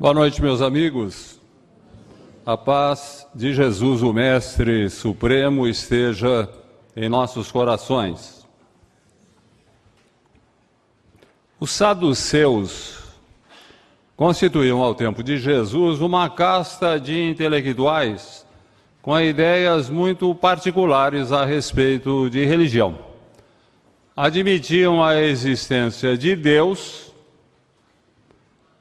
Boa noite, meus amigos. A paz de Jesus, o Mestre Supremo, esteja em nossos corações. Os saduceus constituíam, ao tempo de Jesus, uma casta de intelectuais com ideias muito particulares a respeito de religião. Admitiam a existência de Deus,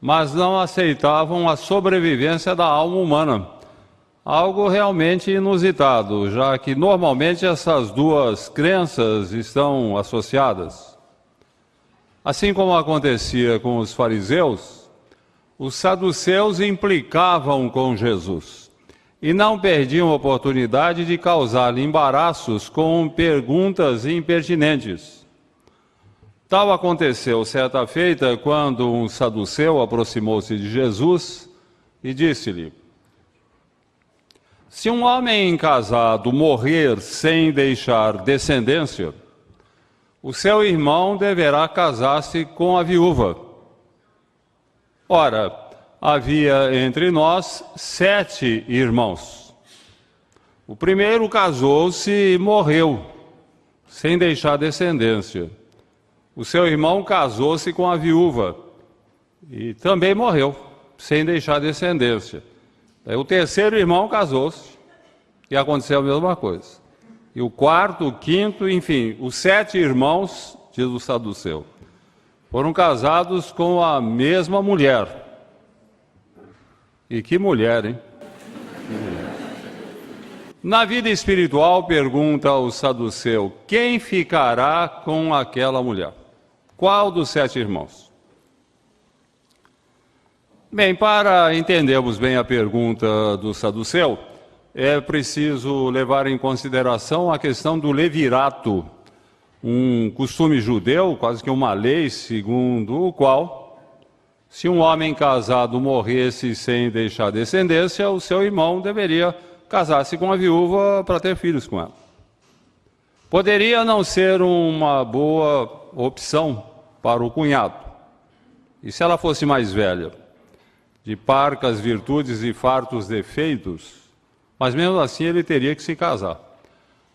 mas não aceitavam a sobrevivência da alma humana. Algo realmente inusitado, já que normalmente essas duas crenças estão associadas. Assim como acontecia com os fariseus, os saduceus implicavam com Jesus e não perdiam a oportunidade de causar-lhe embaraços com perguntas impertinentes. Tal aconteceu certa feita quando um saduceu aproximou-se de Jesus e disse-lhe: se um homem casado morrer sem deixar descendência, o seu irmão deverá casar-se com a viúva. Ora, havia entre nós 7 irmãos. O primeiro casou-se e morreu, sem deixar descendência. O seu irmão casou-se com a viúva e também morreu, sem deixar descendência. Daí o terceiro irmão casou-se e aconteceu a mesma coisa. E o quarto, o quinto, enfim, os 7 irmãos, diz o saduceu, foram casados com a mesma mulher. E que mulher, hein? Na vida espiritual, pergunta o saduceu, quem ficará com aquela mulher? Qual dos 7 irmãos? Bem, para entendermos bem a pergunta do saduceu, é preciso levar em consideração a questão do levirato, um costume judeu, quase que uma lei, segundo o qual, se um homem casado morresse sem deixar descendência, o seu irmão deveria casar-se com a viúva para ter filhos com ela. Poderia não ser uma boa opção para o cunhado. E se ela fosse mais velha, de parcas virtudes e fartos defeitos, mas mesmo assim ele teria que se casar.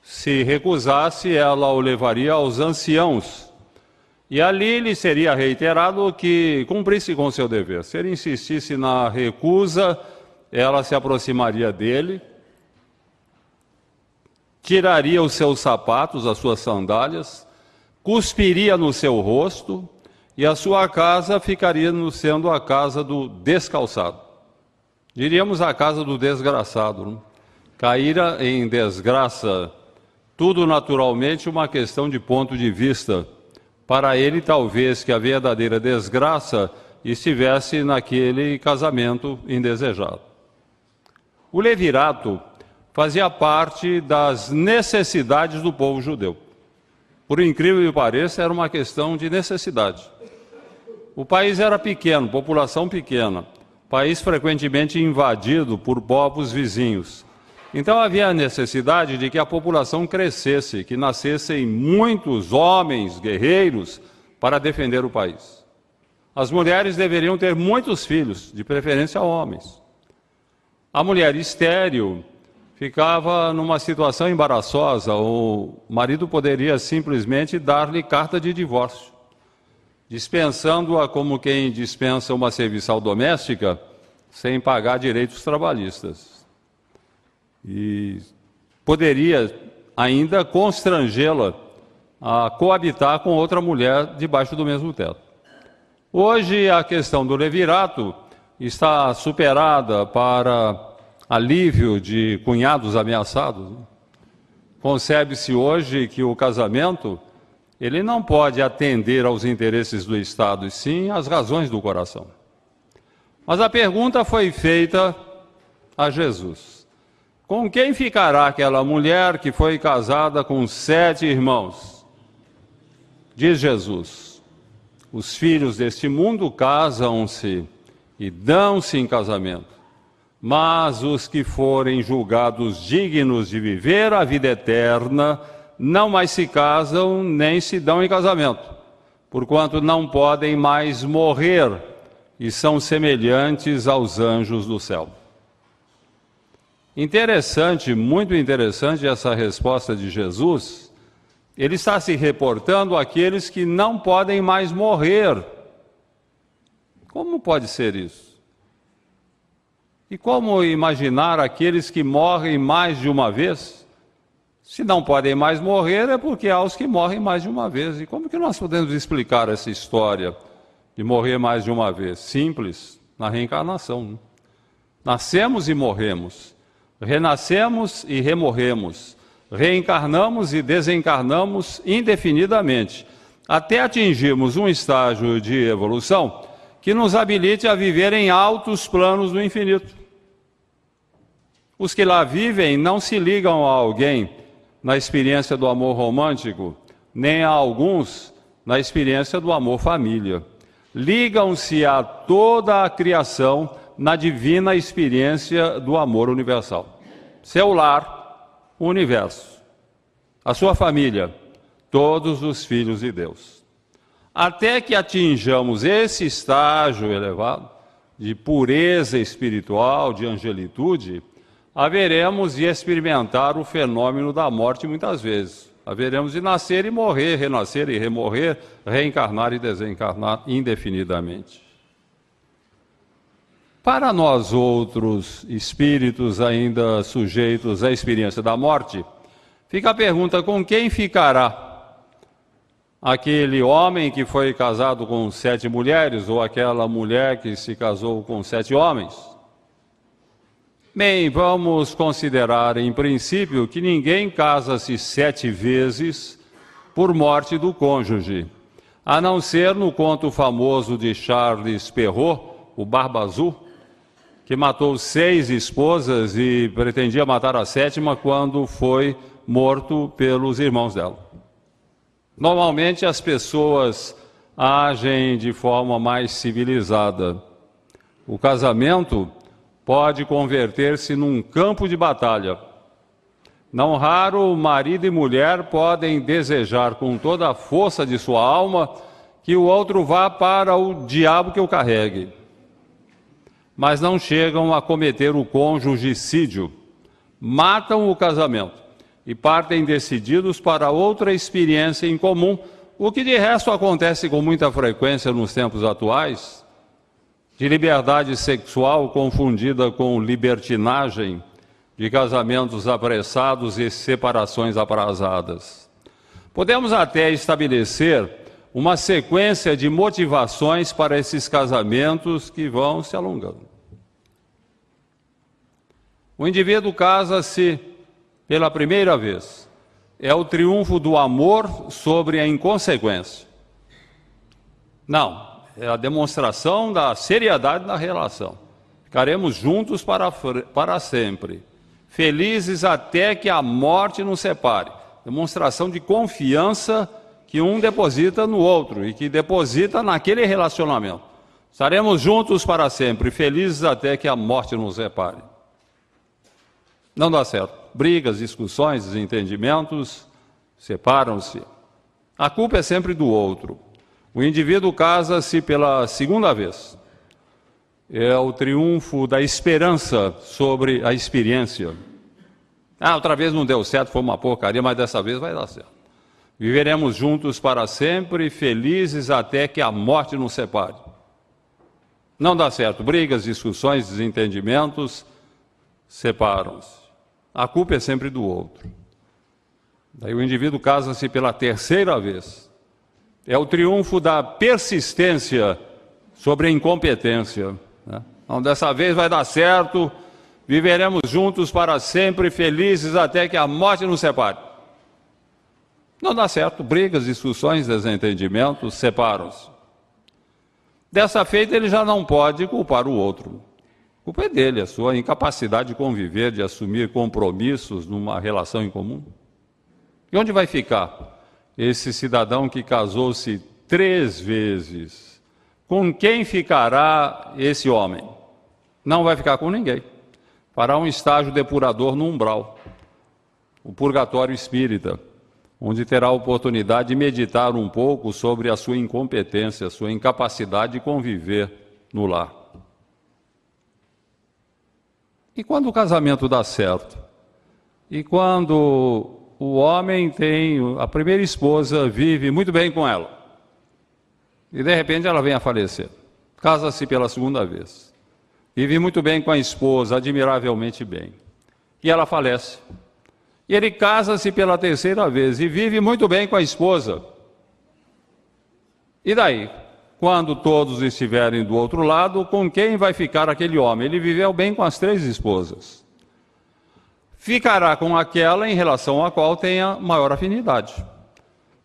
Se recusasse, ela o levaria aos anciãos, e ali lhe seria reiterado que cumprisse com seu dever. Se ele insistisse na recusa, ela se aproximaria dele, tiraria os seus sapatos, as suas sandálias, cuspiria no seu rosto, e a sua casa ficaria sendo a casa do descalçado. Diríamos a casa do desgraçado, não? Caíra em desgraça, tudo naturalmente uma questão de ponto de vista. Para ele, talvez que a verdadeira desgraça estivesse naquele casamento indesejado. O levirato fazia parte das necessidades do povo judeu. Por incrível que pareça, era uma questão de necessidade. O país era pequeno, população pequena, país frequentemente invadido por povos vizinhos. Então havia a necessidade de que a população crescesse, que nascessem muitos homens guerreiros para defender o país. As mulheres deveriam ter muitos filhos, de preferência homens. A mulher estéril ficava numa situação embaraçosa, o marido poderia simplesmente dar-lhe carta de divórcio, dispensando-a como quem dispensa uma serviçal doméstica sem pagar direitos trabalhistas. E poderia ainda constrangê-la a coabitar com outra mulher debaixo do mesmo teto. Hoje a questão do levirato está superada para alívio de cunhados ameaçados. Concebe-se hoje que o casamento ele não pode atender aos interesses do Estado, e sim às razões do coração. Mas a pergunta foi feita a Jesus. Com quem ficará aquela mulher que foi casada com 7 irmãos? Diz Jesus, os filhos deste mundo casam-se e dão-se em casamento. Mas os que forem julgados dignos de viver a vida eterna não mais se casam nem se dão em casamento, porquanto não podem mais morrer, e são semelhantes aos anjos do céu. Interessante, muito interessante essa resposta de Jesus. Ele está se reportando àqueles que não podem mais morrer. Como pode ser isso? E como imaginar aqueles que morrem mais de uma vez? Se não podem mais morrer, é porque há os que morrem mais de uma vez. E como que nós podemos explicar essa história de morrer mais de uma vez? Simples, na reencarnação. Nascemos e morremos, renascemos e remorremos, reencarnamos e desencarnamos indefinidamente, até atingirmos um estágio de evolução que nos habilite a viver em altos planos do infinito. Os que lá vivem não se ligam a alguém na experiência do amor romântico, nem a alguns na experiência do amor família. Ligam-se a toda a criação na divina experiência do amor universal. Seu lar, o universo. A sua família, todos os filhos de Deus. Até que atinjamos esse estágio elevado de pureza espiritual, de angelitude, haveremos de experimentar o fenômeno da morte muitas vezes. Haveremos de nascer e morrer, renascer e remorrer, reencarnar e desencarnar indefinidamente. Para nós outros espíritos ainda sujeitos à experiência da morte, fica a pergunta: com quem ficará aquele homem que foi casado com 7 mulheres ou aquela mulher que se casou com 7 homens? Bem, vamos considerar em princípio que ninguém casa-se 7 vezes por morte do cônjuge, a não ser no conto famoso de Charles Perrault, o Barba Azul, que matou 6 esposas e pretendia matar a 7ª quando foi morto pelos irmãos dela. Normalmente as pessoas agem de forma mais civilizada. O casamento pode converter-se num campo de batalha. Não raro, marido e mulher podem desejar com toda a força de sua alma que o outro vá para o diabo que o carregue. Mas não chegam a cometer o cônjugicídio. Matam o casamento e partem decididos para outra experiência em comum, o que de resto acontece com muita frequência nos tempos atuais, de liberdade sexual confundida com libertinagem, de casamentos apressados e separações aprazadas. Podemos até estabelecer uma sequência de motivações para esses casamentos que vão se alongando. O indivíduo casa-se pela primeira vez. É o triunfo do amor sobre a inconsequência. Não, é a demonstração da seriedade da relação. Ficaremos juntos para sempre, felizes até que a morte nos separe. Demonstração de confiança que um deposita no outro e que deposita naquele relacionamento. Estaremos juntos para sempre, felizes até que a morte nos separe. Não dá certo. Brigas, discussões, desentendimentos, separam-se. A culpa é sempre do outro. O indivíduo casa-se pela segunda vez. É o triunfo da esperança sobre a experiência. Outra vez não deu certo, foi uma porcaria, mas dessa vez vai dar certo. Viveremos juntos para sempre, felizes até que a morte nos separe. Não dá certo. Brigas, discussões, desentendimentos, separam-se. A culpa é sempre do outro. Daí o indivíduo casa-se pela terceira vez. É o triunfo da persistência sobre a incompetência. Então, dessa vez vai dar certo, viveremos juntos para sempre, felizes até que a morte nos separe. Não dá certo, brigas, discussões, desentendimentos, separam-se. Dessa feita ele já não pode culpar o outro. A culpa é dele, a sua incapacidade de conviver, de assumir compromissos numa relação em comum. E onde vai ficar esse cidadão que casou-se 3 vezes? Com quem ficará esse homem? Não vai ficar com ninguém. Fará um estágio depurador no umbral, o purgatório espírita, onde terá a oportunidade de meditar um pouco sobre a sua incompetência, a sua incapacidade de conviver no lar. E quando o casamento dá certo? E quando o homem tem a primeira esposa, vive muito bem com ela, e de repente ela vem a falecer, casa-se pela segunda vez, vive muito bem com a esposa, admiravelmente bem, e ela falece. E ele casa-se pela terceira vez e vive muito bem com a esposa. E daí? Quando todos estiverem do outro lado, com quem vai ficar aquele homem? Ele viveu bem com as 3 esposas. Ficará com aquela em relação à qual tenha maior afinidade,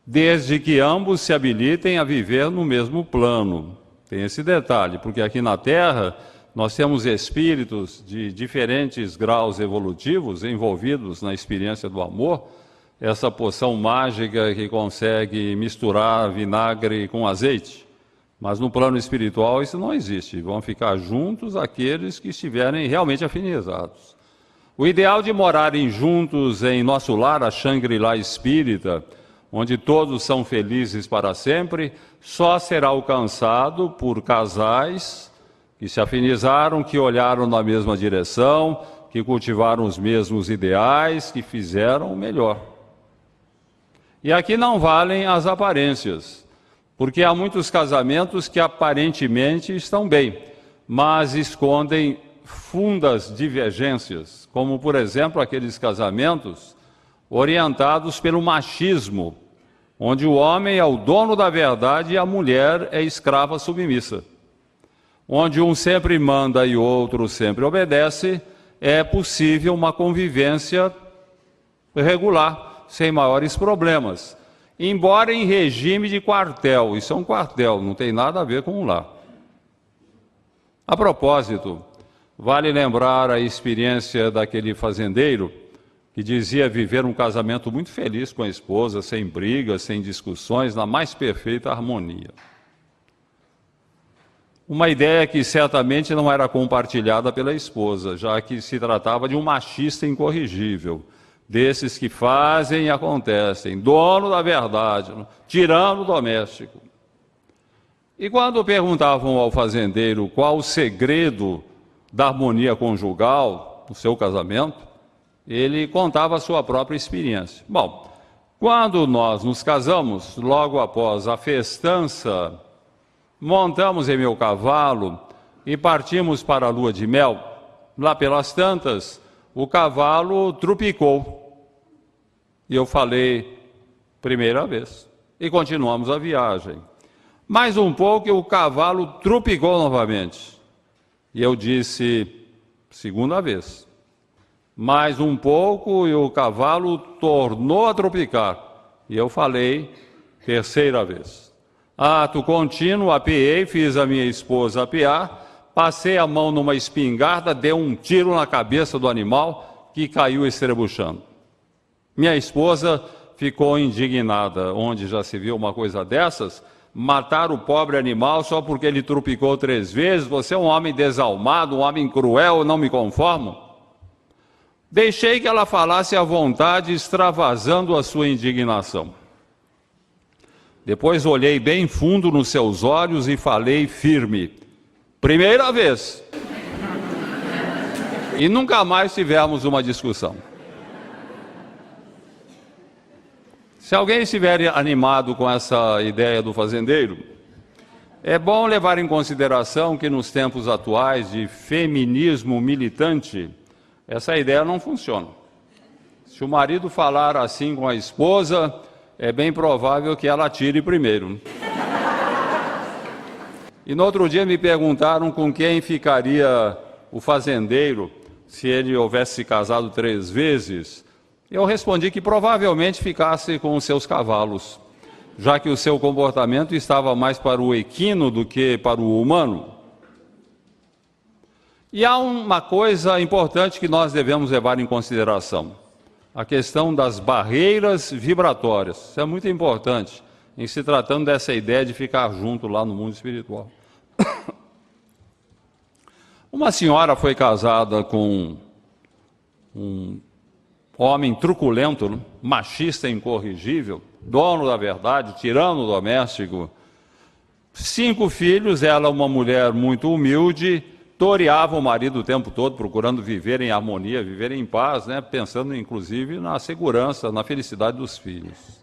desde que ambos se habilitem a viver no mesmo plano. Tem esse detalhe, porque aqui na Terra nós temos espíritos de diferentes graus evolutivos envolvidos na experiência do amor, essa poção mágica que consegue misturar vinagre com azeite. Mas no plano espiritual isso não existe, vão ficar juntos aqueles que estiverem realmente afinizados. O ideal de morarem juntos em nosso lar, a Shangri-La espírita, onde todos são felizes para sempre, só será alcançado por casais que se afinizaram, que olharam na mesma direção, que cultivaram os mesmos ideais, que fizeram o melhor. E aqui não valem as aparências, porque há muitos casamentos que aparentemente estão bem, mas escondem fundas divergências, como, por exemplo, aqueles casamentos orientados pelo machismo, onde o homem é o dono da verdade e a mulher é escrava submissa. Onde um sempre manda e o outro sempre obedece, é possível uma convivência regular, sem maiores problemas. Embora em regime de quartel, isso é um quartel, não tem nada a ver com um lar. A propósito, vale lembrar a experiência daquele fazendeiro que dizia viver um casamento muito feliz com a esposa, sem brigas, sem discussões, na mais perfeita harmonia. Uma ideia que certamente não era compartilhada pela esposa, já que se tratava de um machista incorrigível, desses que fazem e acontecem, dono da verdade, tirano doméstico. E quando perguntavam ao fazendeiro qual o segredo da harmonia conjugal no seu casamento, ele contava a sua própria experiência. Bom, quando nós nos casamos, logo após a festança, montamos em meu cavalo e partimos para a lua de mel. Lá pelas tantas, o cavalo trupicou. E eu falei, primeira vez. E continuamos a viagem. Mais um pouco e o cavalo trupicou novamente. E eu disse, segunda vez. Mais um pouco e o cavalo tornou a trupicar. E eu falei, terceira vez. Ato contínuo, apeei, fiz a minha esposa apear, passei a mão numa espingarda, dei um tiro na cabeça do animal que caiu estrebuchando. Minha esposa ficou indignada, onde já se viu uma coisa dessas, matar o pobre animal só porque ele trupicou 3 vezes, você é um homem desalmado, um homem cruel, eu não me conformo. Deixei que ela falasse à vontade, extravasando a sua indignação. Depois olhei bem fundo nos seus olhos e falei firme, primeira vez. E nunca mais tivemos uma discussão. Se alguém estiver animado com essa ideia do fazendeiro, é bom levar em consideração que nos tempos atuais de feminismo militante, essa ideia não funciona. Se o marido falar assim com a esposa, é bem provável que ela atire primeiro. E no outro dia me perguntaram com quem ficaria o fazendeiro se ele houvesse se casado 3 vezes. Eu respondi que provavelmente ficasse com os seus cavalos, já que o seu comportamento estava mais para o equino do que para o humano. E há uma coisa importante que nós devemos levar em consideração, a questão das barreiras vibratórias. Isso é muito importante em se tratando dessa ideia de ficar junto lá no mundo espiritual. Uma senhora foi casada com um homem truculento, machista incorrigível, dono da verdade, tirano doméstico, 5 filhos, ela uma mulher muito humilde, toreava o marido o tempo todo, procurando viver em harmonia, viver em paz, né? Pensando inclusive na segurança, na felicidade dos filhos.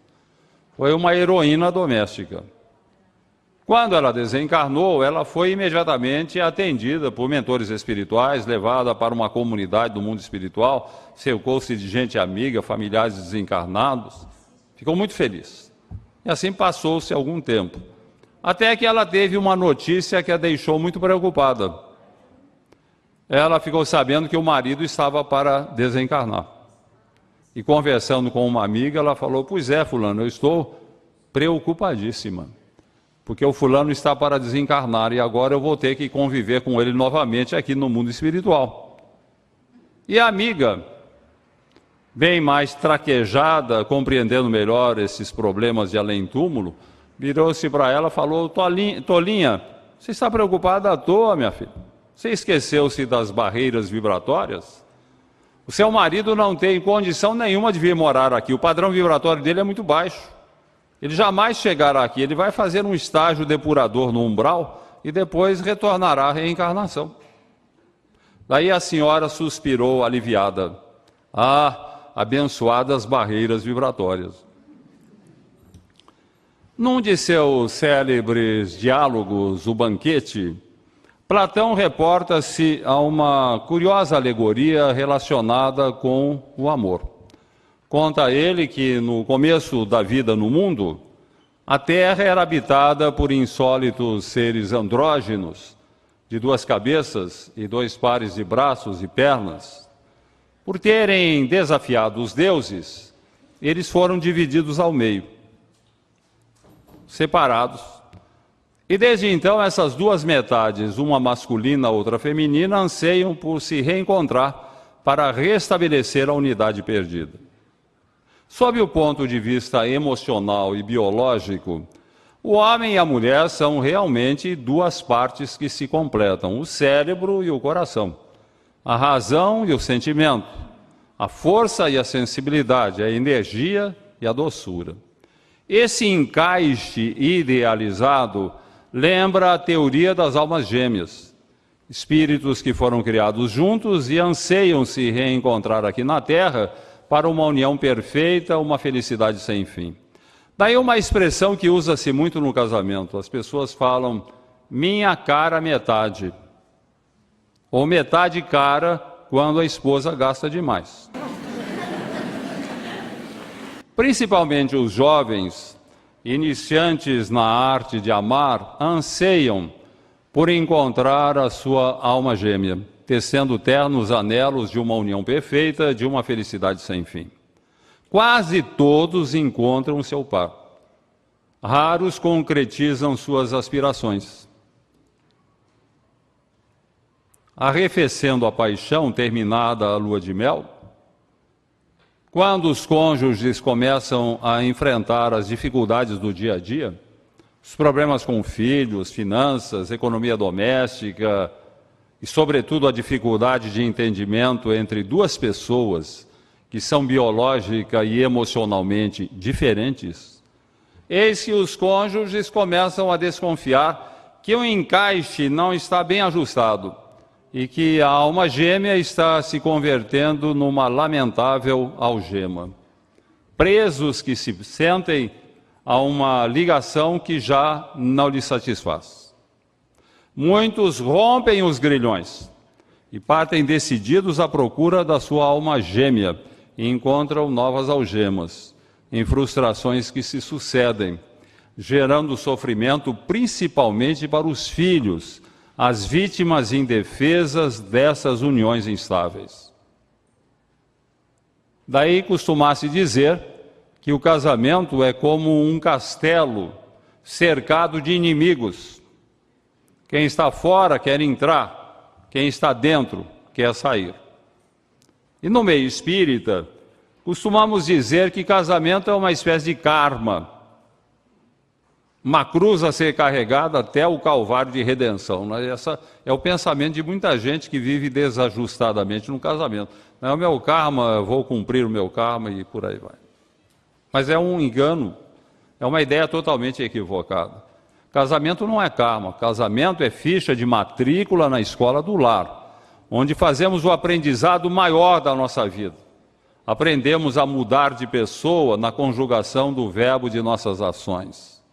Foi uma heroína doméstica. Quando ela desencarnou, ela foi imediatamente atendida por mentores espirituais, levada para uma comunidade do mundo espiritual, cercou-se de gente amiga, familiares desencarnados, ficou muito feliz. E assim passou-se algum tempo, até que ela teve uma notícia que a deixou muito preocupada. Ela ficou sabendo que o marido estava para desencarnar. E conversando com uma amiga, ela falou: pois é, fulano, eu estou preocupadíssima, porque o fulano está para desencarnar e agora eu vou ter que conviver com ele novamente aqui no mundo espiritual. E a amiga, bem mais traquejada, compreendendo melhor esses problemas de além-túmulo, virou-se para ela e falou: Tolinha, você está preocupada à toa, minha filha? Você esqueceu-se das barreiras vibratórias? O seu marido não tem condição nenhuma de vir morar aqui, o padrão vibratório dele é muito baixo. Ele jamais chegará aqui, ele vai fazer um estágio depurador no umbral e depois retornará à reencarnação. Daí a senhora suspirou aliviada. Ah, abençoadas barreiras vibratórias. Num de seus célebres diálogos, O Banquete, Platão reporta-se a uma curiosa alegoria relacionada com o amor. Conta ele que no começo da vida no mundo, a Terra era habitada por insólitos seres andrógenos, de 2 cabeças e 2 pares de braços e pernas. Por terem desafiado os deuses, eles foram divididos ao meio, separados. E desde então essas 2 metades, uma masculina, outra feminina, anseiam por se reencontrar para restabelecer a unidade perdida. Sob o ponto de vista emocional e biológico, o homem e a mulher são realmente 2 partes que se completam, o cérebro e o coração, a razão e o sentimento, a força e a sensibilidade, a energia e a doçura. Esse encaixe idealizado lembra a teoria das almas gêmeas, espíritos que foram criados juntos e anseiam se reencontrar aqui na Terra para uma união perfeita, uma felicidade sem fim. Daí uma expressão que usa-se muito no casamento, as pessoas falam minha cara metade, ou metade cara quando a esposa gasta demais. Principalmente os jovens, iniciantes na arte de amar, anseiam por encontrar a sua alma gêmea, tecendo ternos anelos de uma união perfeita, de uma felicidade sem fim. Quase todos encontram seu par. Raros concretizam suas aspirações. Arrefecendo a paixão, terminada a lua de mel, quando os cônjuges começam a enfrentar as dificuldades do dia a dia, os problemas com filhos, finanças, economia doméstica e, sobretudo, a dificuldade de entendimento entre 2 pessoas que são biológica e emocionalmente diferentes, eis que os cônjuges começam a desconfiar que o encaixe não está bem ajustado e que a alma gêmea está se convertendo numa lamentável algema. Presos que se sentem a uma ligação que já não lhes satisfaz. Muitos rompem os grilhões e partem decididos à procura da sua alma gêmea e encontram novas algemas, em frustrações que se sucedem, gerando sofrimento principalmente para os filhos, as vítimas indefesas dessas uniões instáveis. Daí costuma-se dizer que o casamento é como um castelo cercado de inimigos. Quem está fora quer entrar, quem está dentro quer sair. E no meio espírita, costumamos dizer que casamento é uma espécie de karma, uma cruz a ser carregada até o calvário de redenção. Esse é o pensamento de muita gente que vive desajustadamente no casamento. Não é o meu karma, eu vou cumprir o meu karma e por aí vai. Mas é um engano, é uma ideia totalmente equivocada. Casamento não é karma, casamento é ficha de matrícula na escola do lar, onde fazemos o aprendizado maior da nossa vida. Aprendemos a mudar de pessoa na conjugação do verbo de nossas ações.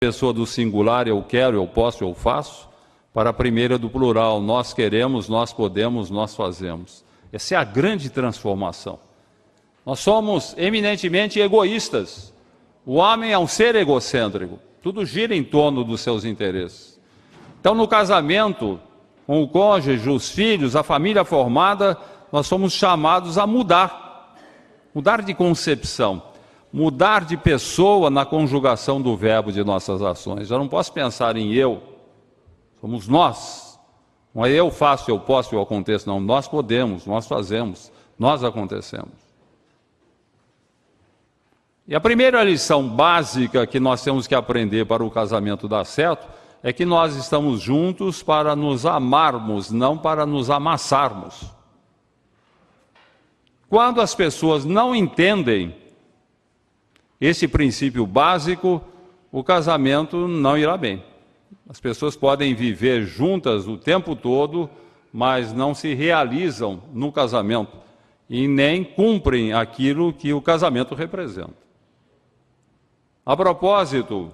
Pessoa do singular, eu quero, eu posso, eu faço, para a primeira do plural, nós queremos, nós podemos, nós fazemos. Essa é a grande transformação. Nós somos eminentemente egoístas. O homem é um ser egocêntrico. Tudo gira em torno dos seus interesses. Então, no casamento, com o cônjuge, os filhos, a família formada, nós somos chamados a mudar. Mudar de concepção. Mudar de pessoa na conjugação do verbo de nossas ações. Eu não posso pensar em eu. Somos nós. Não é eu faço, eu posso, eu aconteço. Não, nós podemos, nós fazemos, nós acontecemos. E a primeira lição básica que nós temos que aprender para o casamento dar certo é que nós estamos juntos para nos amarmos, não para nos amassarmos. Quando as pessoas não entendem esse princípio básico, o casamento não irá bem. As pessoas podem viver juntas o tempo todo, mas não se realizam no casamento e nem cumprem aquilo que o casamento representa. A propósito,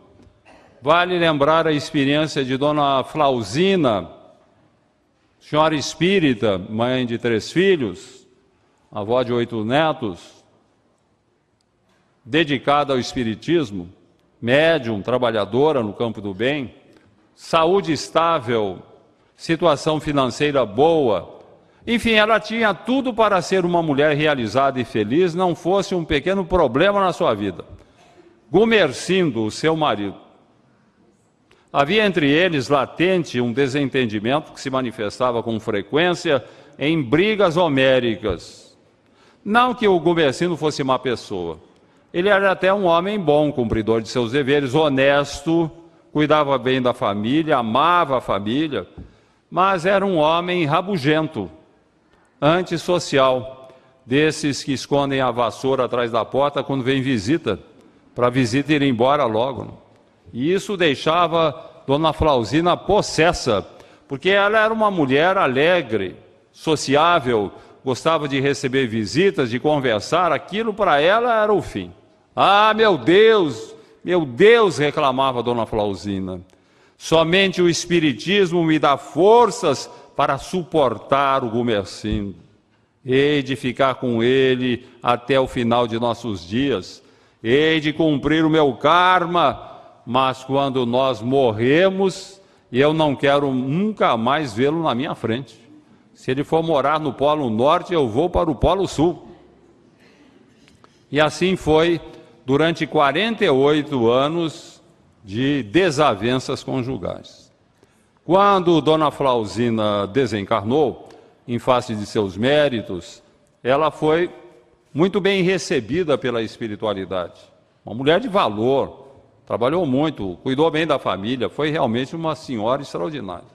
vale lembrar a experiência de Dona Flausina, senhora espírita, mãe de 3 filhos, avó de 8 netos, dedicada ao espiritismo, médium, trabalhadora no campo do bem, saúde estável, situação financeira boa. Enfim, ela tinha tudo para ser uma mulher realizada e feliz, não fosse um pequeno problema na sua vida. Gumersindo, o seu marido. Havia entre eles latente um desentendimento que se manifestava com frequência em brigas homéricas. Não que o Gumersindo fosse má pessoa. Ele era até um homem bom, cumpridor de seus deveres, honesto, cuidava bem da família, amava a família, mas era um homem rabugento, antissocial, desses que escondem a vassoura atrás da porta quando vem visita, para a visita ir embora logo. E isso deixava Dona Flausina possessa, porque ela era uma mulher alegre, sociável, gostava de receber visitas, de conversar, aquilo para ela era o fim. Ah, meu Deus, reclamava Dona Flausina, somente o Espiritismo me dá forças para suportar o Gumersindo. Hei de ficar com ele até o final de nossos dias, hei de cumprir o meu karma, mas quando nós morremos, eu não quero nunca mais vê-lo na minha frente. Se ele for morar no Polo Norte, eu vou para o Polo Sul. E assim foi durante 48 anos de desavenças conjugais. Quando Dona Flausina desencarnou, em face de seus méritos, ela foi muito bem recebida pela espiritualidade. Uma mulher de valor, trabalhou muito, cuidou bem da família, foi realmente uma senhora extraordinária.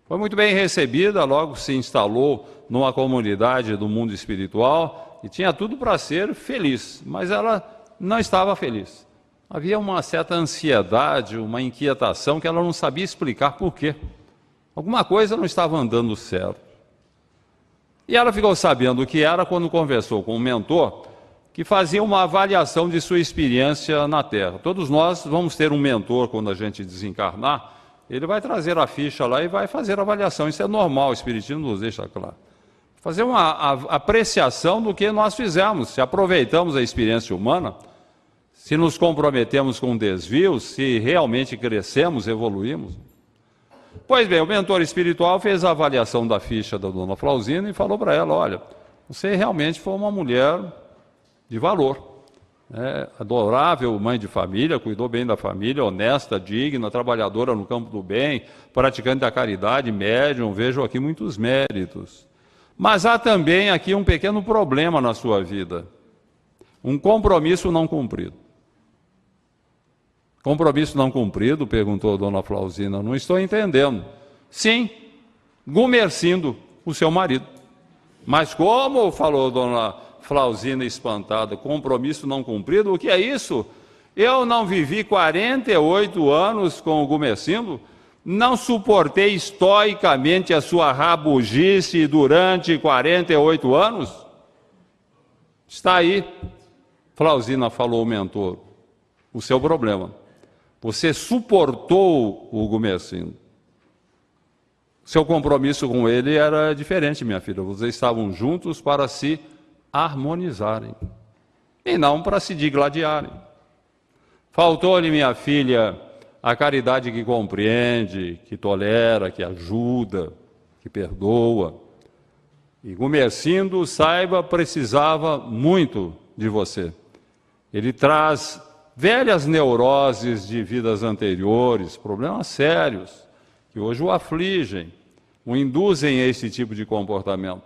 Foi muito bem recebida, logo se instalou numa comunidade do mundo espiritual e tinha tudo para ser feliz, mas ela não estava feliz. Havia uma certa ansiedade, uma inquietação que ela não sabia explicar por quê. Alguma coisa não estava andando certo. E ela ficou sabendo o que era quando conversou com um mentor que fazia uma avaliação de sua experiência na Terra. Todos nós vamos ter um mentor quando a gente desencarnar, ele vai trazer a ficha lá e vai fazer a avaliação. Isso é normal, o Espiritismo nos deixa claro. Fazer uma apreciação do que nós fizemos, se aproveitamos a experiência humana, se nos comprometemos com desvios, se realmente crescemos, evoluímos. Pois bem, o mentor espiritual fez a avaliação da ficha da Dona Flausina e falou para ela, olha, você realmente foi uma mulher de valor, adorável mãe de família, cuidou bem da família, honesta, digna, trabalhadora no campo do bem, praticante da caridade, médium, vejo aqui muitos méritos. Mas há também aqui um pequeno problema na sua vida, um compromisso não cumprido. Compromisso não cumprido? Perguntou Dona Flausina. Não estou entendendo. Sim, Gumersindo, o seu marido. Mas como? Falou Dona Flausina espantada. Compromisso não cumprido? O que é isso? Eu não vivi 48 anos com o Gumercindo, não suportei estoicamente a sua rabugice durante 48 anos? Está aí, Flauzina falou o mentor, o seu problema. Você suportou o Gumercindo. Seu compromisso com ele era diferente, minha filha. Vocês estavam juntos para se harmonizarem e não para se digladiarem. Faltou-lhe, minha filha, a caridade que compreende, que tolera, que ajuda, que perdoa. E Gumercindo, saiba, precisava muito de você. Ele traz velhas neuroses de vidas anteriores, problemas sérios, que hoje o afligem, o induzem a esse tipo de comportamento.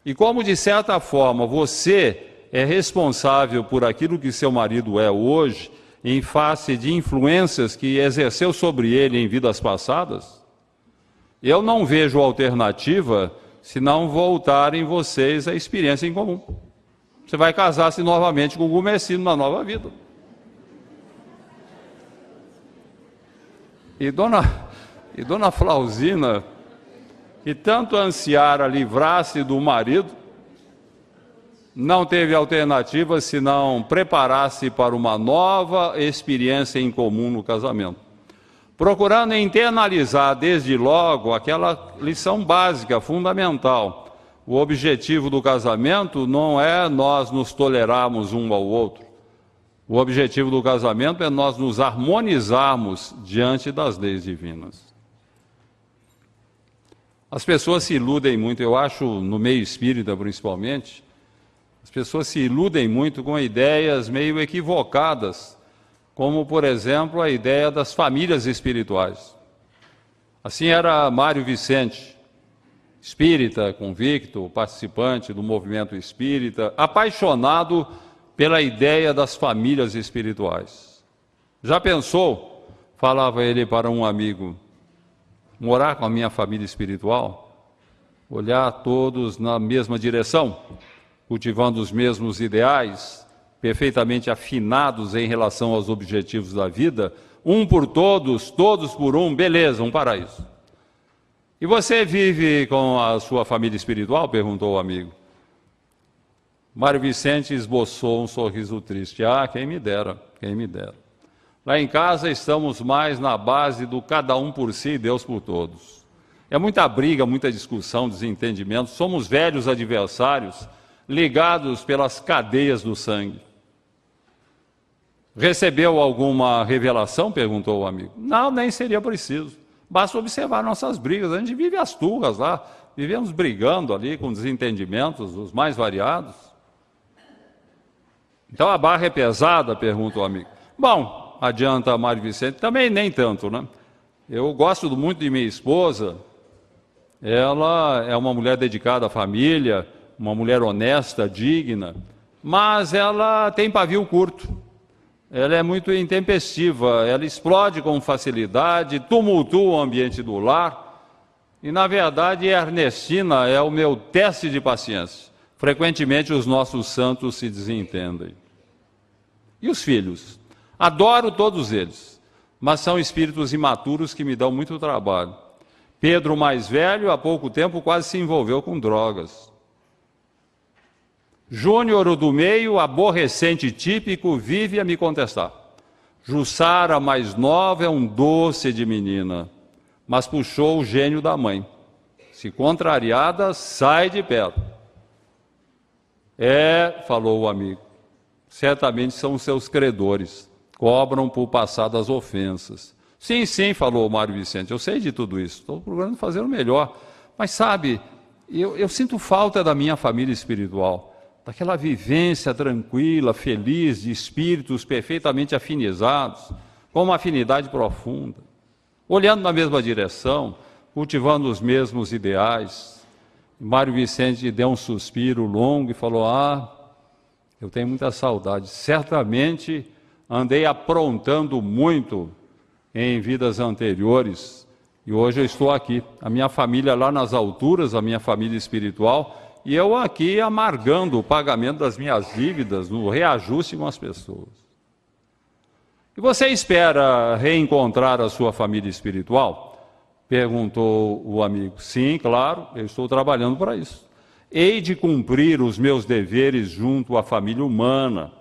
E como, de certa forma, você é responsável por aquilo que seu marido é hoje, em face de influências que exerceu sobre ele em vidas passadas, eu não vejo alternativa se não voltarem vocês à experiência em comum. Você vai casar-se novamente com o Gumercindo na nova vida. E dona Flauzina, que tanto ansiara livrar-se do marido, não teve alternativa senão preparar-se para uma nova experiência em comum no casamento, procurando internalizar desde logo aquela lição básica, fundamental. O objetivo do casamento não é nós nos tolerarmos um ao outro. O objetivo do casamento é nós nos harmonizarmos diante das leis divinas. As pessoas se iludem muito, eu acho, no meio espírita principalmente, as pessoas se iludem muito com ideias meio equivocadas, como, por exemplo, a ideia das famílias espirituais. Assim era Mário Vicente, espírita, convicto, participante do movimento espírita, apaixonado pela ideia das famílias espirituais. Já pensou, falava ele para um amigo, morar com a minha família espiritual? Olhar todos na mesma direção? Cultivando os mesmos ideais, perfeitamente afinados em relação aos objetivos da vida, um por todos, todos por um, beleza, um paraíso. E você vive com a sua família espiritual? Perguntou o amigo. Mário Vicente esboçou um sorriso triste. Ah, quem me dera, quem me dera. Lá em casa estamos mais na base do cada um por si e Deus por todos. É muita briga, muita discussão, desentendimento, somos velhos adversários, ligados pelas cadeias do sangue. Recebeu alguma revelação? Perguntou o amigo. Não, nem seria preciso. Basta observar nossas brigas. A gente vive as turras lá, vivemos brigando ali com desentendimentos os mais variados. Então a barra é pesada? Pergunta o amigo. Bom, adianta Mário Vicente, também nem tanto, né? Eu gosto muito de minha esposa, ela é uma mulher dedicada à família, uma mulher honesta, digna, mas ela tem pavio curto, ela é muito intempestiva, ela explode com facilidade, tumultua o ambiente do lar, e na verdade Ernestina é o meu teste de paciência. Frequentemente os nossos santos se desentendem. E os filhos? Adoro todos eles, mas são espíritos imaturos que me dão muito trabalho. Pedro, mais velho, há pouco tempo quase se envolveu com drogas. Júnior, o do meio, aborrecente típico, vive a me contestar. Jussara, mais nova, é um doce de menina, mas puxou o gênio da mãe. Se contrariada, sai de perto. Falou o amigo, certamente são os seus credores, cobram por passadas ofensas. Sim, sim, falou o Mário Vicente, eu sei de tudo isso, estou procurando fazer o melhor. Mas sabe, eu sinto falta da minha família espiritual, daquela vivência tranquila, feliz, de espíritos perfeitamente afinizados, com uma afinidade profunda, olhando na mesma direção, cultivando os mesmos ideais. Mário Vicente deu um suspiro longo e falou, eu tenho muita saudade, certamente andei aprontando muito em vidas anteriores, e hoje eu estou aqui, a minha família lá nas alturas, a minha família espiritual, e eu aqui amargando o pagamento das minhas dívidas, no reajuste com as pessoas. E você espera reencontrar a sua família espiritual? Perguntou o amigo. Sim, claro, eu estou trabalhando para isso. Hei de cumprir os meus deveres junto à família humana,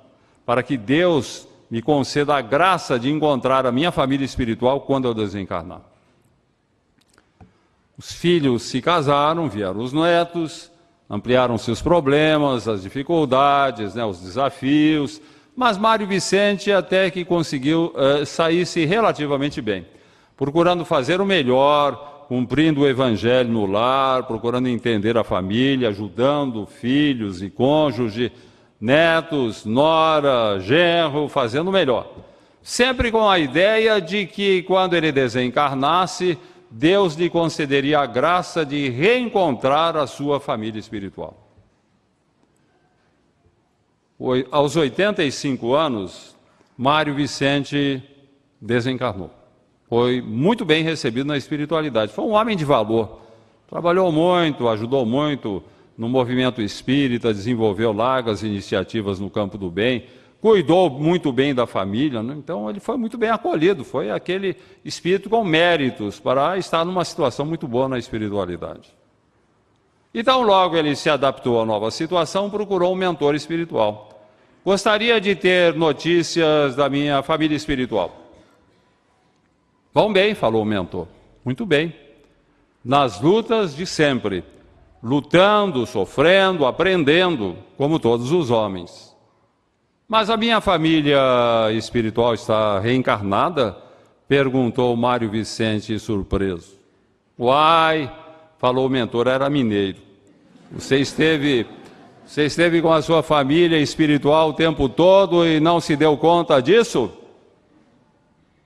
para que Deus me conceda a graça de encontrar a minha família espiritual quando eu desencarnar. Os filhos se casaram, vieram os netos, ampliaram seus problemas, as dificuldades, os desafios, mas Mário Vicente até que conseguiu sair-se relativamente bem, procurando fazer o melhor, cumprindo o evangelho no lar, procurando entender a família, ajudando filhos e cônjuge, netos, nora, genro, fazendo o melhor. Sempre com a ideia de que quando ele desencarnasse, Deus lhe concederia a graça de reencontrar a sua família espiritual. Aos 85 anos, Mário Vicente desencarnou. Foi muito bem recebido na espiritualidade. Foi um homem de valor. Trabalhou muito, ajudou muito no movimento espírita, desenvolveu largas iniciativas no campo do bem, cuidou muito bem da família, Então ele foi muito bem acolhido, foi aquele espírito com méritos para estar numa situação muito boa na espiritualidade. Então logo ele se adaptou à nova situação, procurou um mentor espiritual. Gostaria de ter notícias da minha família espiritual. Vão bem, falou o mentor, muito bem. Nas lutas de sempre, lutando, sofrendo, aprendendo, como todos os homens. Mas a minha família espiritual está reencarnada? Perguntou Mário Vicente surpreso. Uai, falou o mentor, era mineiro. Você esteve com a sua família espiritual o tempo todo e não se deu conta disso?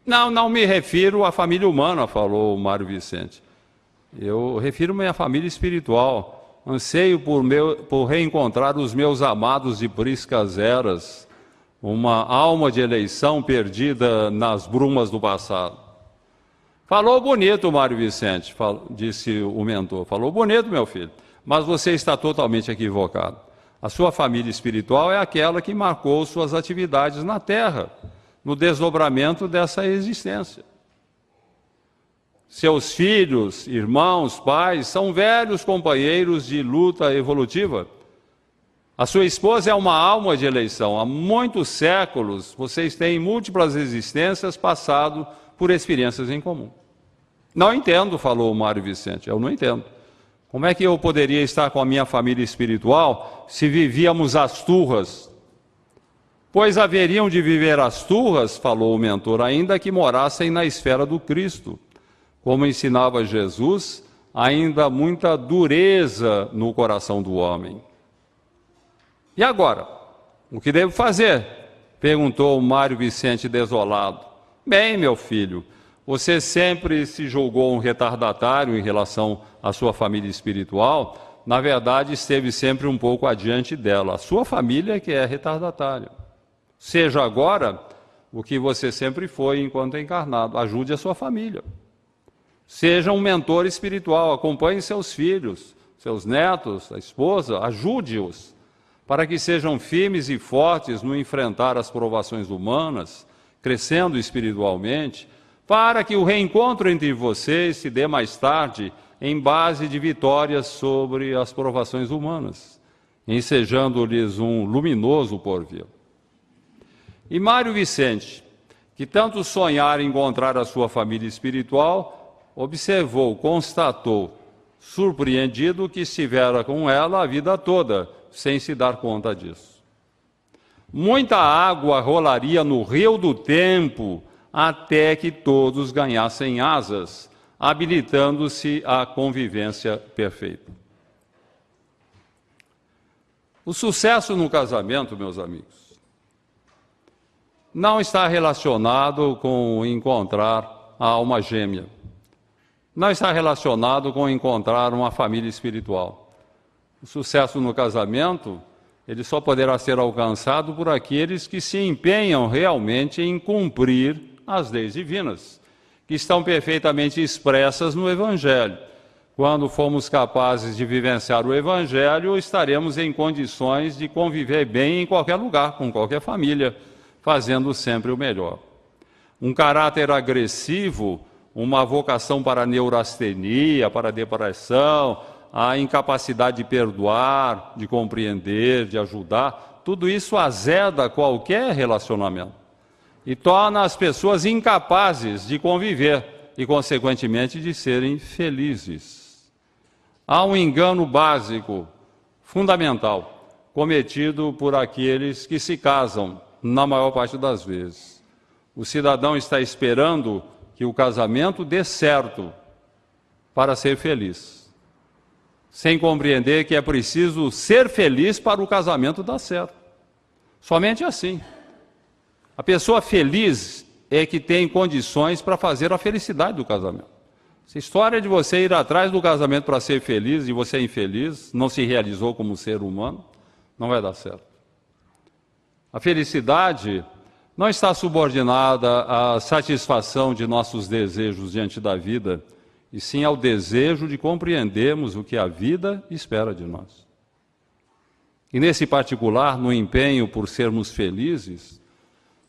Não me refiro à família humana, falou Mário Vicente. Eu refiro-me à família espiritual. Anseio por reencontrar os meus amados de priscas eras, uma alma de eleição perdida nas brumas do passado. Falou bonito, Mário Vicente, disse o mentor. Falou bonito, meu filho, mas você está totalmente equivocado. A sua família espiritual é aquela que marcou suas atividades na Terra, no desdobramento dessa existência. Seus filhos, irmãos, pais, são velhos companheiros de luta evolutiva. A sua esposa é uma alma de eleição. Há muitos séculos, vocês têm múltiplas existências passado por experiências em comum. Não entendo, falou Mário Vicente, eu não entendo. Como é que eu poderia estar com a minha família espiritual se vivíamos as turras? Pois haveriam de viver as turras, falou o mentor, ainda que morassem na esfera do Cristo. Como ensinava Jesus, ainda há muita dureza no coração do homem. E agora? O que devo fazer? Perguntou Mário Vicente desolado. Bem, meu filho, você sempre se julgou um retardatário em relação à sua família espiritual. Na verdade, esteve sempre um pouco adiante dela. A sua família é que é retardatária. Seja agora o que você sempre foi enquanto encarnado. Ajude a sua família. Seja um mentor espiritual, acompanhe seus filhos, seus netos, a esposa, ajude-os, para que sejam firmes e fortes no enfrentar as provações humanas, crescendo espiritualmente, para que o reencontro entre vocês se dê mais tarde em base de vitórias sobre as provações humanas, ensejando-lhes um luminoso porvir. E Mário Vicente, que tanto sonhara encontrar a sua família espiritual, observou, constatou, surpreendido que estivera com ela a vida toda, sem se dar conta disso. Muita água rolaria no rio do tempo até que todos ganhassem asas, habilitando-se à convivência perfeita. O sucesso no casamento, meus amigos, não está relacionado com encontrar a alma gêmea. Não está relacionado com encontrar uma família espiritual. O sucesso no casamento, ele só poderá ser alcançado por aqueles que se empenham realmente em cumprir as leis divinas, que estão perfeitamente expressas no Evangelho. Quando formos capazes de vivenciar o Evangelho, estaremos em condições de conviver bem em qualquer lugar, com qualquer família, fazendo sempre o melhor. um caráter agressivo, uma vocação para a neurastenia, para a depressão, a incapacidade de perdoar, de compreender, de ajudar, tudo isso azeda qualquer relacionamento e torna as pessoas incapazes de conviver e, consequentemente, de serem felizes. Há um engano básico, fundamental, cometido por aqueles que se casam, na maior parte das vezes. O cidadão está esperando que o casamento dê certo para ser feliz, sem compreender que é preciso ser feliz para o casamento dar certo. Somente assim. A pessoa feliz é que tem condições para fazer a felicidade do casamento. Essa história de você ir atrás do casamento para ser feliz e você é infeliz, não se realizou como ser humano, não vai dar certo. A felicidade não está subordinada à satisfação de nossos desejos diante da vida, e sim ao desejo de compreendermos o que a vida espera de nós. E nesse particular, no empenho por sermos felizes,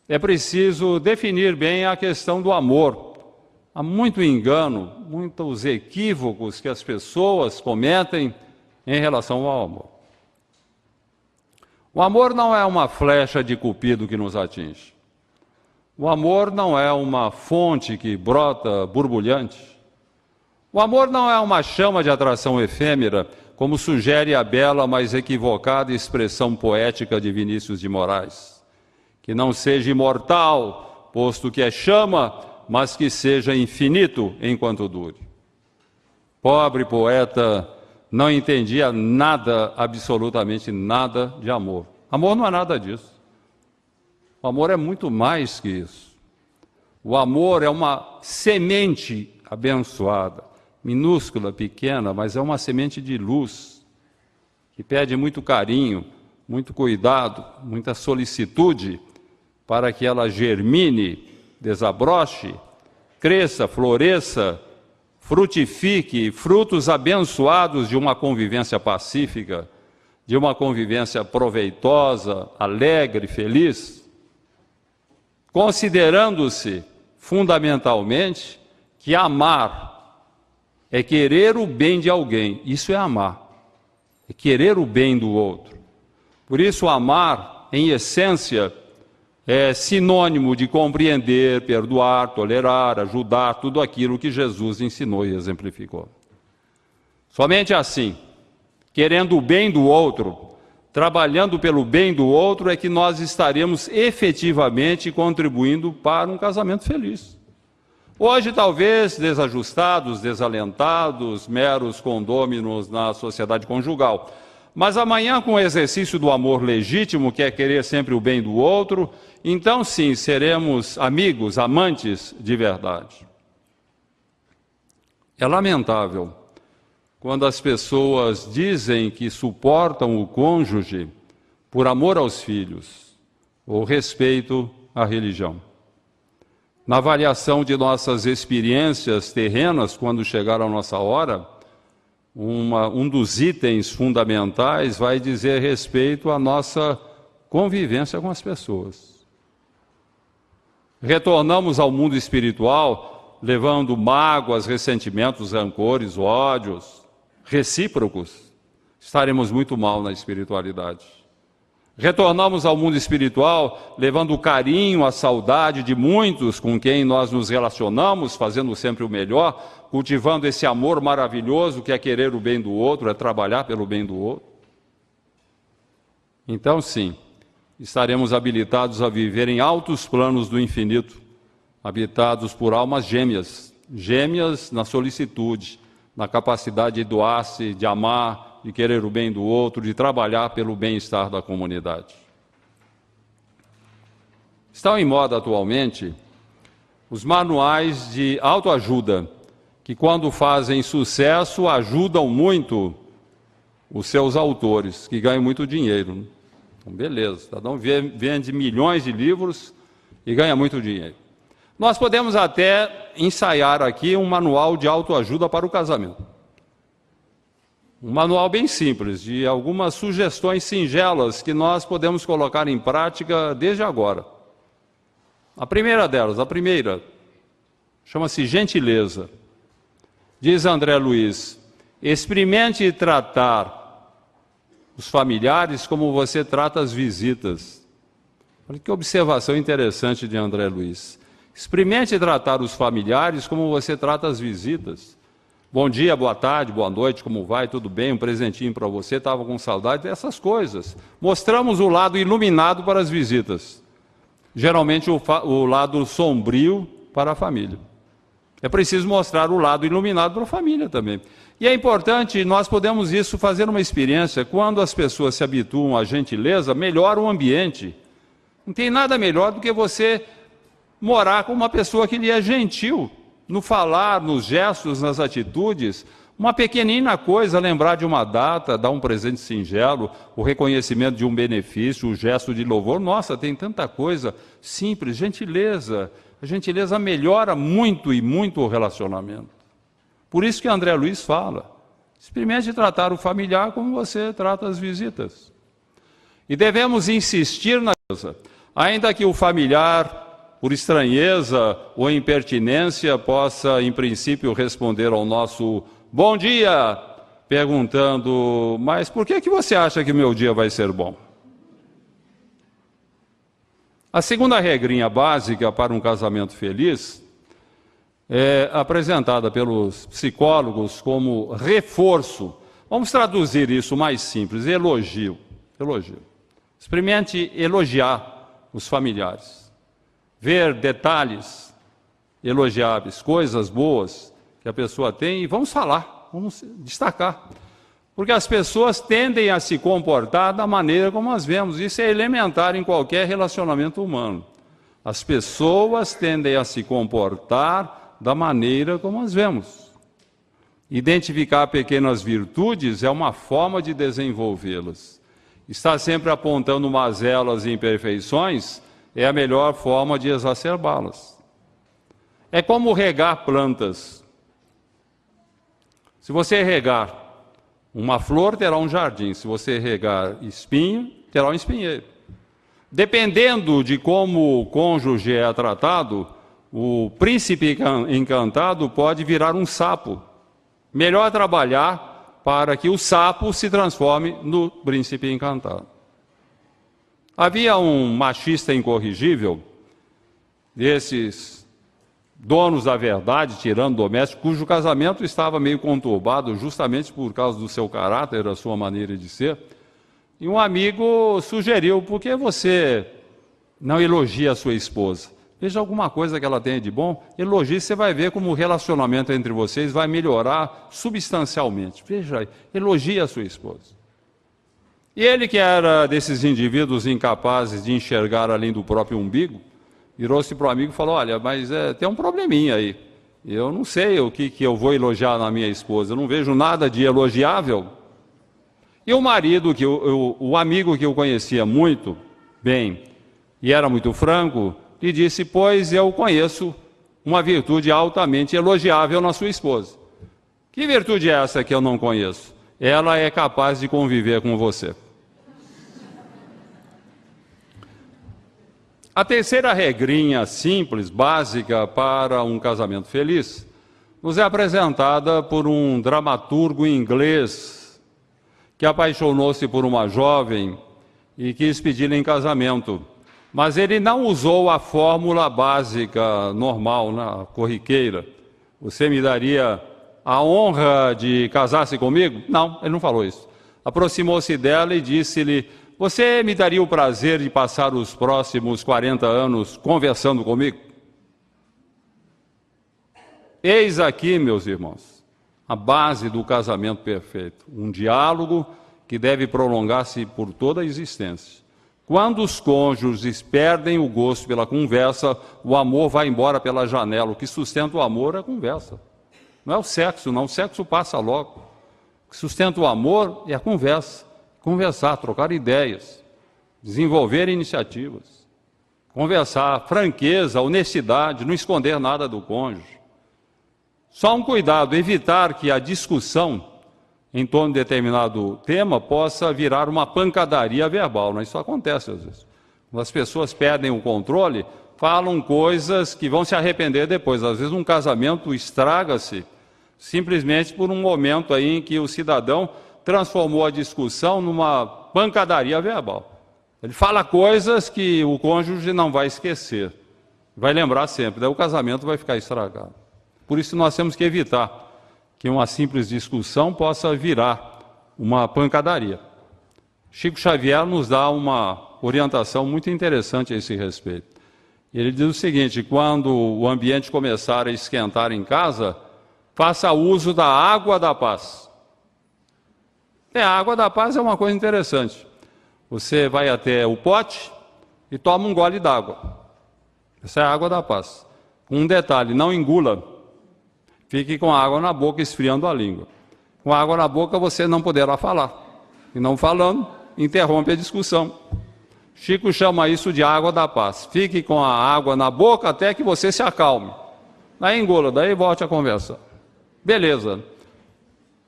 é preciso definir bem a questão do amor. Há muito engano, muitos equívocos que as pessoas cometem em relação ao amor. O amor não é uma flecha de cupido que nos atinge. O amor não é uma fonte que brota borbulhante. O amor não é uma chama de atração efêmera, como sugere a bela, mas equivocada expressão poética de Vinícius de Moraes. Que não seja imortal, posto que é chama, mas que seja infinito enquanto dure. Pobre poeta não entendia nada, absolutamente nada de amor. Amor não é nada disso. O amor é muito mais que isso. O amor é uma semente abençoada, minúscula, pequena, mas é uma semente de luz, que pede muito carinho, muito cuidado, muita solicitude, para que ela germine, desabroche, cresça, floresça, frutifique frutos abençoados de uma convivência pacífica, de uma convivência proveitosa, alegre, feliz, considerando-se fundamentalmente que amar é querer o bem de alguém. Isso é amar, é querer o bem do outro. Por isso, amar, em essência, é sinônimo de compreender, perdoar, tolerar, ajudar, tudo aquilo que Jesus ensinou e exemplificou. Somente assim, querendo o bem do outro, trabalhando pelo bem do outro, é que nós estaremos efetivamente contribuindo para um casamento feliz. Hoje, talvez, desajustados, desalentados, meros condôminos na sociedade conjugal. Mas amanhã, com o exercício do amor legítimo, que é querer sempre o bem do outro, então sim, seremos amigos, amantes de verdade. É lamentável quando as pessoas dizem que suportam o cônjuge por amor aos filhos ou respeito à religião. Na avaliação de nossas experiências terrenas, quando chegar a nossa hora, um dos itens fundamentais vai dizer respeito à nossa convivência com as pessoas. Retornamos ao mundo espiritual levando mágoas, ressentimentos, rancores, ódios recíprocos, estaremos muito mal na espiritualidade. Retornamos ao mundo espiritual levando o carinho, a saudade de muitos com quem nós nos relacionamos, fazendo sempre o melhor, cultivando esse amor maravilhoso que é querer o bem do outro, é trabalhar pelo bem do outro. Então, sim, estaremos habilitados a viver em altos planos do infinito, habitados por almas gêmeas, gêmeas na solicitude, na capacidade de doar-se, de amar, de querer o bem do outro, de trabalhar pelo bem-estar da comunidade. Estão em moda atualmente os manuais de autoajuda, que quando fazem sucesso ajudam muito os seus autores, que ganham muito dinheiro. Então, beleza, o cidadão vende milhões de livros e ganha muito dinheiro. Nós podemos até ensaiar aqui um manual de autoajuda para o casamento. Um manual bem simples, de algumas sugestões singelas que nós podemos colocar em prática desde agora. A primeira delas, chama-se gentileza. Diz André Luiz: experimente tratar os familiares como você trata as visitas. Olha que observação interessante de André Luiz. Experimente tratar os familiares como você trata as visitas. Bom dia, boa tarde, boa noite, como vai? Tudo bem? Um presentinho para você, estava com saudade dessas coisas. Mostramos o lado iluminado para as visitas. Geralmente o lado sombrio para a família. É preciso mostrar o lado iluminado para a família também. E é importante, nós podemos isso fazer uma experiência, quando as pessoas se habituam à gentileza, melhora o ambiente. Não tem nada melhor do que você morar com uma pessoa que lhe é gentil, no falar, nos gestos, nas atitudes. Uma pequenina coisa, lembrar de uma data, dar um presente singelo, o reconhecimento de um benefício, o gesto de louvor. Nossa, tem tanta coisa simples, gentileza. A gentileza melhora muito e muito o relacionamento. Por isso que André Luiz fala: experimente tratar o familiar como você trata as visitas. E devemos insistir na coisa, ainda que o familiar, por estranheza ou impertinência, possa, em princípio, responder ao nosso bom dia, perguntando: mas por que você acha que o meu dia vai ser bom? A segunda regrinha básica para um casamento feliz é apresentada pelos psicólogos como reforço. Vamos traduzir isso mais simples: elogio. Experimente elogiar os familiares. Ver detalhes elogiáveis, coisas boas que a pessoa tem, e vamos falar, vamos destacar. Porque as pessoas tendem a se comportar da maneira como as vemos. Isso é elementar em qualquer relacionamento humano. As pessoas tendem a se comportar da maneira como as vemos. Identificar pequenas virtudes é uma forma de desenvolvê-las. Estar sempre apontando mazelas e imperfeições é a melhor forma de exacerbá-las. É como regar plantas. Se você regar uma flor, terá um jardim. Se você regar espinho, terá um espinheiro. Dependendo de como o cônjuge é tratado, o príncipe encantado pode virar um sapo. Melhor trabalhar para que o sapo se transforme no príncipe encantado. Havia um machista incorrigível, desses donos da verdade, tirando doméstico, cujo casamento estava meio conturbado justamente por causa do seu caráter, da sua maneira de ser. E um amigo sugeriu: por que você não elogia a sua esposa? Veja alguma coisa que ela tenha de bom, elogie, você vai ver como o relacionamento entre vocês vai melhorar substancialmente. Veja aí, elogie a sua esposa. E ele, que era desses indivíduos incapazes de enxergar além do próprio umbigo, virou-se para o amigo e falou: olha, mas tem um probleminha aí. Eu não sei o que eu vou elogiar na minha esposa, eu não vejo nada de elogiável. E o marido, o amigo que eu conhecia muito bem e era muito franco, lhe disse: pois eu conheço uma virtude altamente elogiável na sua esposa. Que virtude é essa que eu não conheço? Ela é capaz de conviver com você. A terceira regrinha simples, básica para um casamento feliz, nos é apresentada por um dramaturgo inglês que apaixonou-se por uma jovem e quis pedi-la em casamento. Mas ele não usou a fórmula básica, normal, corriqueira. Você me daria a honra de casar-se comigo? Não, ele não falou isso. Aproximou-se dela e disse-lhe: você me daria o prazer de passar os próximos 40 anos conversando comigo? Eis aqui, meus irmãos, a base do casamento perfeito. Um diálogo que deve prolongar-se por toda a existência. Quando os cônjuges perdem o gosto pela conversa, o amor vai embora pela janela. O que sustenta o amor é a conversa. Não é o sexo, não. O sexo passa logo. O que sustenta o amor é a conversa. Conversar, trocar ideias, desenvolver iniciativas. Conversar, franqueza, honestidade, não esconder nada do cônjuge. Só um cuidado, evitar que a discussão em torno de determinado tema possa virar uma pancadaria verbal. Isso acontece às vezes. Quando as pessoas perdem o controle, falam coisas que vão se arrepender depois. Às vezes um casamento estraga-se simplesmente por um momento aí em que o cidadão transformou a discussão numa pancadaria verbal. Ele fala coisas que o cônjuge não vai esquecer, vai lembrar sempre, daí o casamento vai ficar estragado. Por isso nós temos que evitar que uma simples discussão possa virar uma pancadaria. Chico Xavier nos dá uma orientação muito interessante a esse respeito. Ele diz o seguinte: quando o ambiente começar a esquentar em casa, faça uso da água da paz. A água da paz é uma coisa interessante. Você vai até o pote e toma um gole d'água. Essa é a água da paz. Um detalhe, não engula. Fique com a água na boca, esfriando a língua. Com a água na boca você não poderá falar. E não falando, interrompe a discussão. Chico chama isso de água da paz. Fique com a água na boca até que você se acalme. Daí engula, daí volte a conversa. Beleza.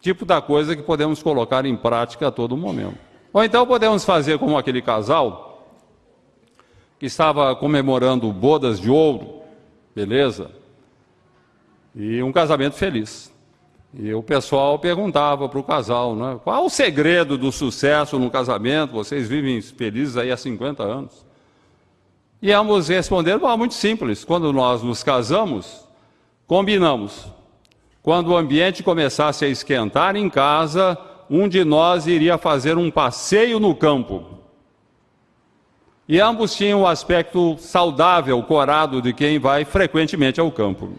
Tipo da coisa que podemos colocar em prática a todo momento. Ou então podemos fazer como aquele casal que estava comemorando bodas de ouro, beleza? E um casamento feliz. E o pessoal perguntava para o casal, né, qual o segredo do sucesso no casamento? Vocês vivem felizes aí há 50 anos. E ambos responderam, muito simples, quando nós nos casamos, combinamos. Quando o ambiente começasse a esquentar em casa, um de nós iria fazer um passeio no campo. E ambos tinham o aspecto saudável, corado de quem vai frequentemente ao campo.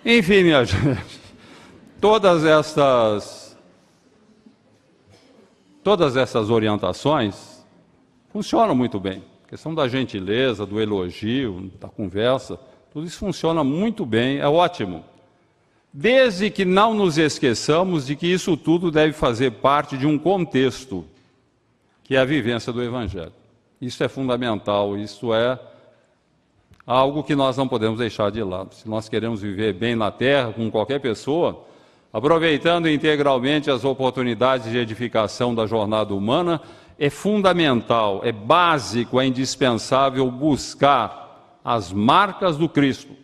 Enfim, minha gente, todas essas orientações funcionam muito bem. A questão da gentileza, do elogio, da conversa, tudo isso funciona muito bem, é ótimo. Desde que não nos esqueçamos de que isso tudo deve fazer parte de um contexto, que é a vivência do Evangelho. Isso é fundamental, isso é algo que nós não podemos deixar de lado. Se nós queremos viver bem na terra, com qualquer pessoa, aproveitando integralmente as oportunidades de edificação da jornada humana, é fundamental, é básico, é indispensável buscar as marcas do Cristo,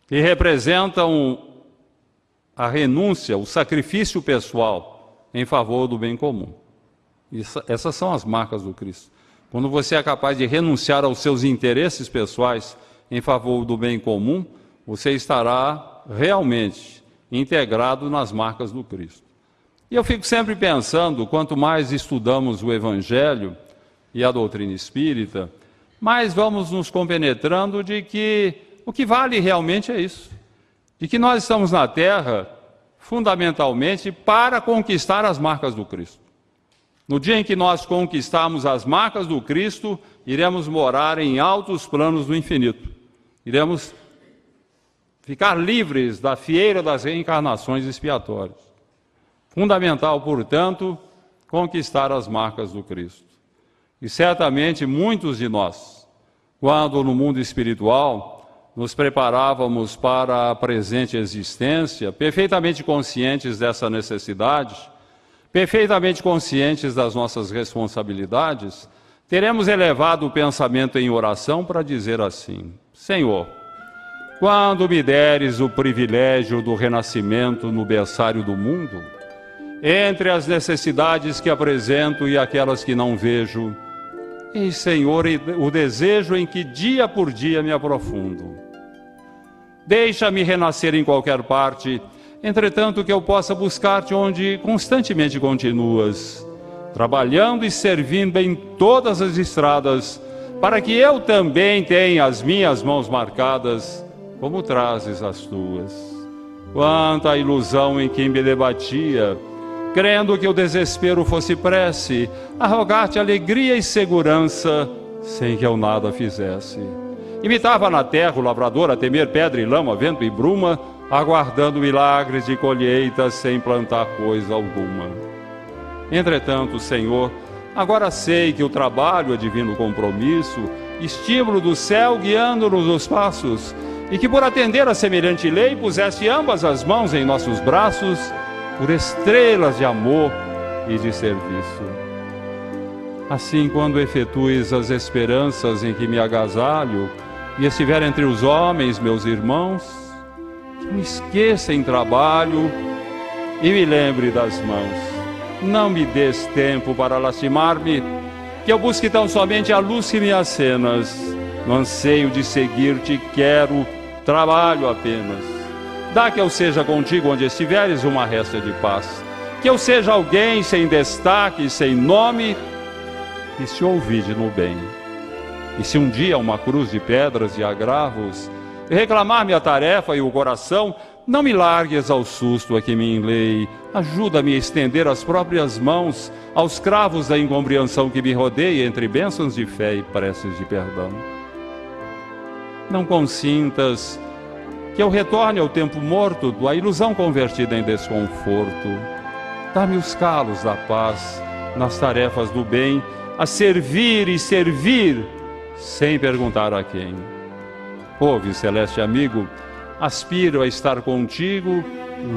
que representam a renúncia, o sacrifício pessoal em favor do bem comum. Essas são as marcas do Cristo. Quando você é capaz de renunciar aos seus interesses pessoais em favor do bem comum, você estará realmente integrado nas marcas do Cristo. E eu fico sempre pensando, quanto mais estudamos o Evangelho e a doutrina espírita, mais vamos nos compenetrando de que o que vale realmente é isso. De que nós estamos na Terra, fundamentalmente, para conquistar as marcas do Cristo. No dia em que nós conquistarmos as marcas do Cristo, iremos morar em altos planos do infinito. Iremos ficar livres da fieira das reencarnações expiatórias. Fundamental, portanto, conquistar as marcas do Cristo. E certamente muitos de nós, quando no mundo espiritual nos preparávamos para a presente existência, perfeitamente conscientes dessa necessidade, perfeitamente conscientes das nossas responsabilidades, teremos elevado o pensamento em oração para dizer assim: Senhor, quando me deres o privilégio do renascimento no berçário do mundo, entre as necessidades que apresento e aquelas que não vejo, e, Senhor, o desejo em que dia por dia me aprofundo. Deixa-me renascer em qualquer parte, entretanto que eu possa buscar-te onde constantemente continuas, trabalhando e servindo em todas as estradas, para que eu também tenha as minhas mãos marcadas, como trazes as tuas. Quanta ilusão em que me debatia, crendo que o desespero fosse prece, a rogar-te alegria e segurança, sem que eu nada fizesse. Imitava na terra o lavrador a temer pedra e lama, vento e bruma, aguardando milagres de colheita sem plantar coisa alguma. Entretanto, Senhor, agora sei que o trabalho é divino compromisso, estímulo do céu guiando-nos os passos, e que por atender a semelhante lei puseste ambas as mãos em nossos braços, por estrelas de amor e de serviço. Assim, quando efetues as esperanças em que me agasalho e estiver entre os homens, meus irmãos, que me esqueça em trabalho e me lembre das mãos. Não me des tempo para lastimar-me, que eu busque tão somente a luz que me acenas. No anseio de seguir-te quero trabalho apenas. Dá que eu seja contigo onde estiveres uma resta de paz. Que eu seja alguém sem destaque, sem nome, e se ouvide no bem. E se um dia uma cruz de pedras e agravos reclamar-me a tarefa e o coração, não me largues ao susto a que me enlei. Ajuda-me a estender as próprias mãos aos cravos da incompreensão que me rodeia entre bênçãos de fé e preces de perdão. Não consintas que eu retorne ao tempo morto da ilusão convertida em desconforto. Dá-me os calos da paz nas tarefas do bem, a servir e servir, sem perguntar a quem. Ouve, celeste amigo, aspiro a estar contigo,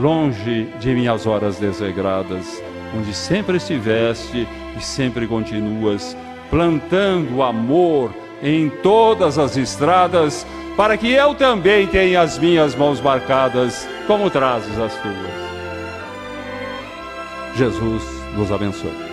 longe de minhas horas desregradas, onde sempre estiveste e sempre continuas, plantando amor em todas as estradas, para que eu também tenha as minhas mãos marcadas, como trazes as tuas. Jesus nos abençoe.